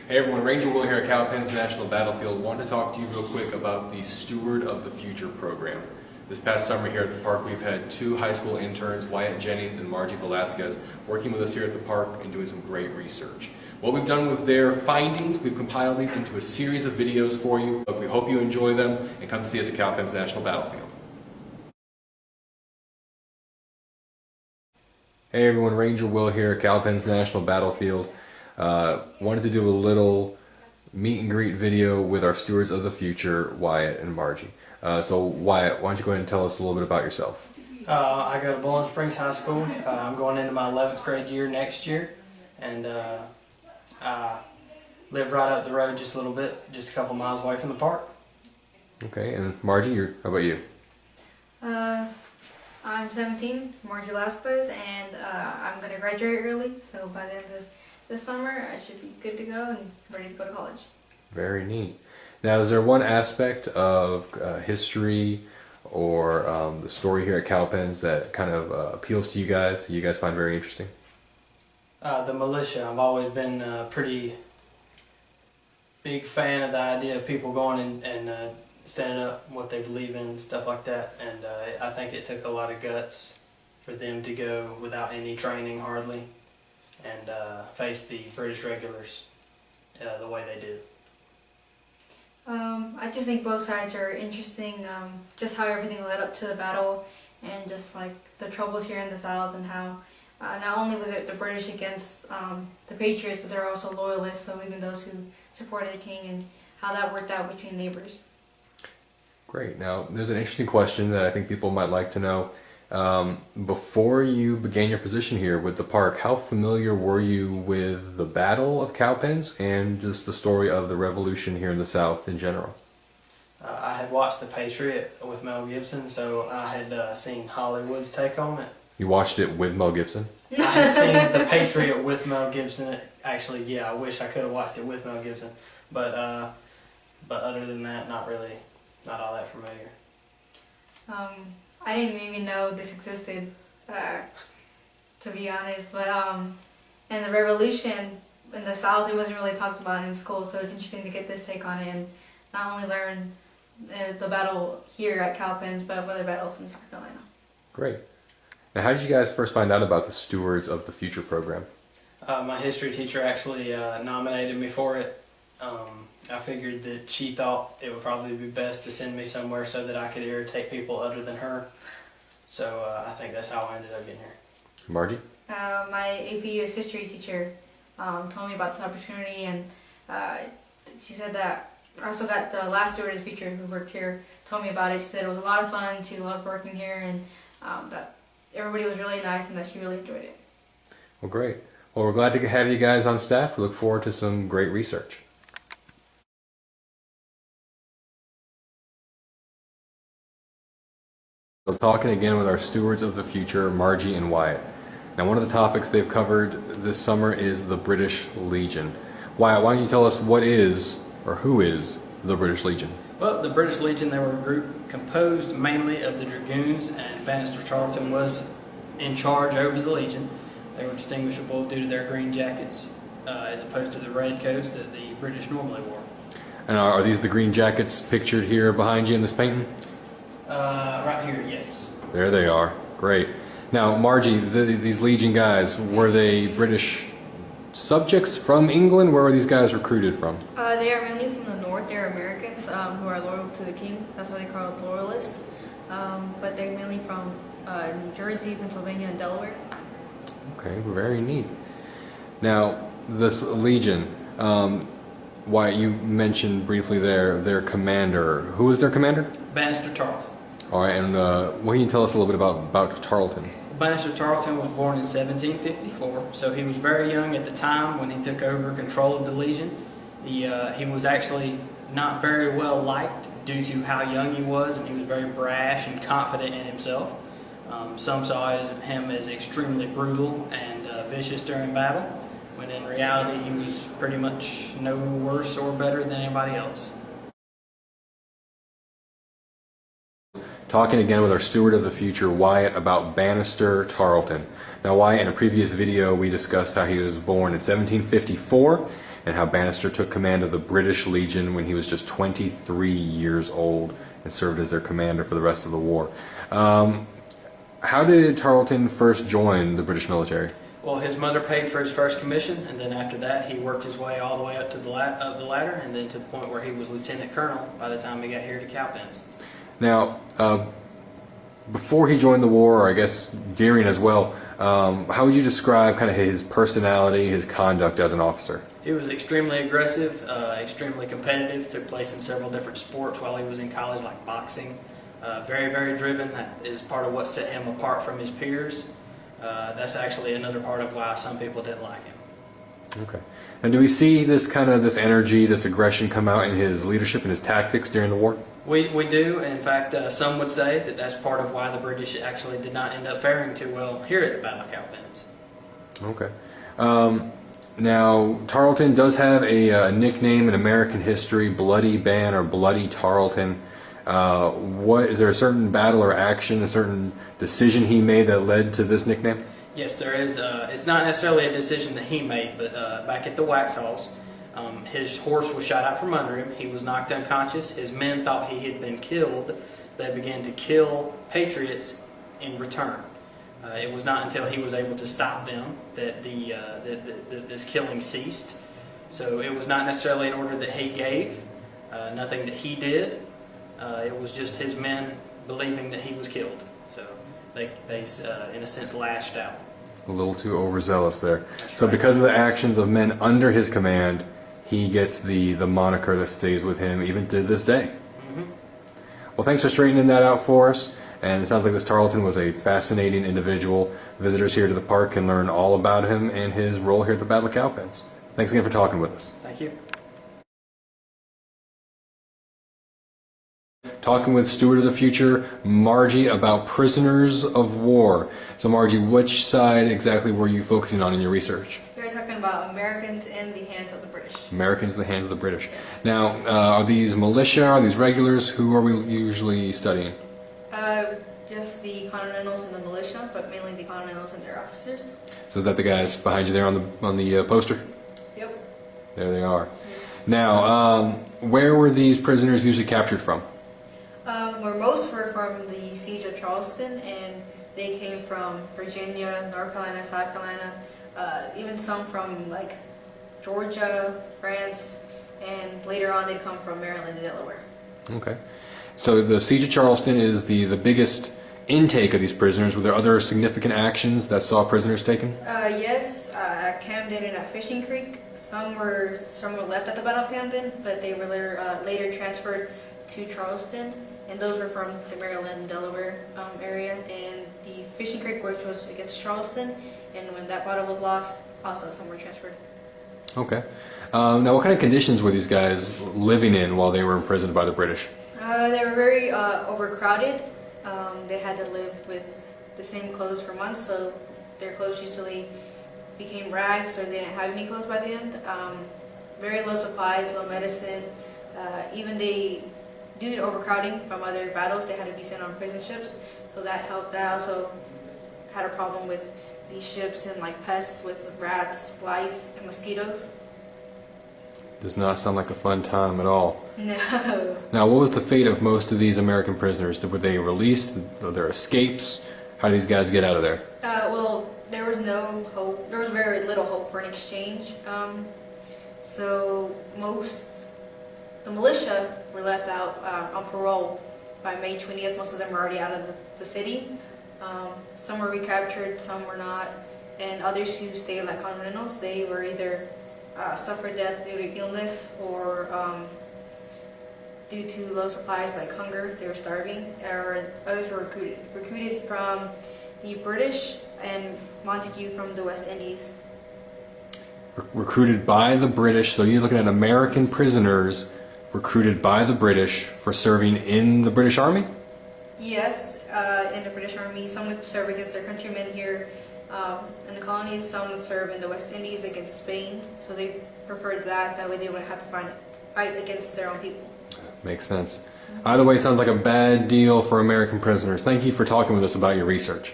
Hey everyone, Ranger Will here at Cowpens National Battlefield. Wanted to talk to you real quick about the Steward of the Future program. This past summer here at the park, we've had two high school interns, Wyatt Jennings and Margie Velasquez, working with us here at the park and doing some great research. What we've done with their findings, we've compiled these into a series of videos for you. We hope you enjoy them and come see us at Cowpens National Battlefield. Hey everyone, Ranger Will here at Cowpens National Battlefield. Wanted to do a little meet and greet video with our stewards of the future, Wyatt and Margie. So Wyatt, why don't you go ahead and tell us a little bit about yourself? I go to Bowling Springs High School. I'm going into my 11th grade year next year, and I live right up the road just a little bit, just a couple miles away from the park. Okay, and Margie, how about you? I'm 17, Margie Velasquez, and I'm going to graduate early, so by the end of this summer I should be good to go and ready to go to college. Very neat. Now, is there one aspect of history or the story here at Cowpens that kind of appeals to you guys, that you guys find very interesting? The militia. I've always been a pretty big fan of the idea of people going and standing up for what they believe in, stuff like that, and I think it took a lot of guts for them to go without any training hardly and face the British regulars the way they did. I just think both sides are interesting, just how everything led up to the battle and just like the troubles here in the South and how not only was it the British against the Patriots, but there are also loyalists, so even those who supported the king, and how that worked out between neighbors. Great. Now, there's an interesting question that I think people might like to know. Before you began your position here with the park, how familiar were you with the Battle of Cowpens and just the story of the Revolution here in the South in general? I had watched The Patriot with Mel Gibson, so I had seen Hollywood's take on it. You watched it with Mel Gibson? I had seen The Patriot with Mel Gibson. Actually, yeah, I wish I could have watched it with Mel Gibson, but other than that, not really. Not all that familiar. I didn't even know this existed, to be honest, but in the Revolution in the South, it wasn't really talked about in school, so it's interesting to get this take on it and not only learn the battle here at Cowpens, but other battles in South Carolina. Great. Now, how did you guys first find out about the Stewards of the Future program? My history teacher actually nominated me for it. I figured that she thought it would probably be best to send me somewhere so that I could irritate people other than her. So I think that's how I ended up getting here. Margie? My AP US history teacher told me about this opportunity, and she said that I also got the last steward of the future who worked here told me about it. She said it was a lot of fun, she loved working here, and that everybody was really nice and that she really enjoyed it. Well, great. Well, we're glad to have you guys on staff. We look forward to some great research. So talking again with our stewards of the future, Margie and Wyatt. Now, one of the topics they've covered this summer is the British Legion. Wyatt, why don't you tell us what is, or who is, the British Legion? Well, the British Legion, they were a group composed mainly of the Dragoons, and Banastre Tarleton was in charge over the Legion. They were distinguishable due to their green jackets as opposed to the red coats that the British normally wore. And are these the green jackets pictured here behind you in this painting? Right here, yes. There they are. Great. Now, Margie, these Legion guys, were they British subjects from England? Where were these guys recruited from? They are mainly from the north. They're Americans who are loyal to the king. That's why they call it loyalists. But they're mainly from New Jersey, Pennsylvania, and Delaware. Okay, very neat. Now, this Legion, Wyatt, you mentioned briefly their commander. Who was their commander? Banastre Tarleton. All right, and what can you tell us a little bit about Tarleton? Banastre Tarleton was born in 1754, so he was very young at the time when he took over control of the Legion. He was actually not very well liked due to how young he was, and he was very brash and confident in himself. Some saw him as extremely brutal and vicious during battle, when in reality he was pretty much no worse or better than anybody else. Talking again with our steward of the future, Wyatt, about Banastre Tarleton. Now, Wyatt, in a previous video, we discussed how he was born in 1754, and how Banastre took command of the British Legion when he was just 23 years old and served as their commander for the rest of the war. How did Tarleton first join the British military? Well, his mother paid for his first commission, and then after that, he worked his way all the way up to the ladder, and then to the point where he was lieutenant colonel by the time he got here to Cowpens. Now, before he joined the war, or I guess during as well, how would you describe kind of his personality, his conduct as an officer? He was extremely aggressive, extremely competitive, took place in several different sports while he was in college, like boxing. Very, very driven. That is part of what set him apart from his peers. That's actually another part of why some people didn't like him. Okay. And do we see this energy, this aggression come out in his leadership and his tactics during the war? We do. In fact, some would say that that's part of why the British actually did not end up faring too well here at the Battle of Cowpens. Okay. Now, Tarleton does have a nickname in American history, Bloody Ben or Bloody Tarleton. Is there a certain battle or action, a certain decision he made that led to this nickname? Yes, there is. It's not necessarily a decision that he made, but back at the wax halls, his horse was shot out from under him. He was knocked unconscious. His men thought he had been killed, so they began to kill patriots in return. It was not until he was able to stop them that this killing ceased. So it was not necessarily an order that he gave, nothing that he did. It was just his men believing that he was killed. So they in a sense, lashed out. A little too overzealous there. That's So right. because of the actions of men under his command, he gets the moniker that stays with him even to this day. Mm-hmm. Well, thanks for straightening that out for us. And it sounds like this Tarleton was a fascinating individual. Visitors here to the park can learn all about him and his role here at the Battle of Cowpens. Thanks again for talking with us. Thank you. Talking with Steward of the Future, Margie, about prisoners of war. So Margie, which side exactly were you focusing on in your research? We were talking about Americans in the hands of the British. Americans in the hands of the British. Now, are these militia, are these regulars? Who are we usually studying? Just the Continentals and the militia, but mainly the Continentals and their officers. So is that the guys behind you there on the poster? Yep. There they are. Now, where were these prisoners usually captured from? Where most were from the siege of Charleston, and they came from Virginia, North Carolina, South Carolina, even some from like Georgia, France, and later on they'd come from Maryland and Delaware. Okay. So the siege of Charleston is the biggest intake of these prisoners. Were there other significant actions that saw prisoners taken? Yes, at Camden and at Fishing Creek. Some were left at the Battle of Camden, but they were later transferred to Charleston, and those were from the Maryland and Delaware area. And the Fishing Creek, which was against Charleston, and when that battle was lost, also some were transferred. Okay. Now, what kind of conditions were these guys living in while they were imprisoned by the British? They were very overcrowded. They had to live with the same clothes for months, so their clothes usually became rags, or they didn't have any clothes by the end. Very low supplies, low medicine. Even due to overcrowding from other battles, they had to be sent on prison ships, so that helped. That also had a problem with these ships and like pests with rats, lice, and mosquitoes. Does not sound like a fun time at all. No. Now, what was the fate of most of these American prisoners? Were they released? Were there escapes? How did these guys get out of there? Well, there was no hope. There was very little hope for an exchange. So the militia were left out on parole by May 20th. Most of them were already out of the city. Some were recaptured, some were not. And others who stayed like Continentals, they were either suffered death due to illness or due to low supplies like hunger, they were starving, or others were recruited from the British and Montague from the West Indies. Recruited by the British, so you're looking at American prisoners recruited by the British for serving in the British Army? Yes, in the British Army, some would serve against their countrymen here in the colonies, some would serve in the West Indies against Spain, so they preferred that way they wouldn't have to fight against their own people. Makes sense. Either way, sounds like a bad deal for American prisoners. Thank you for talking with us about your research.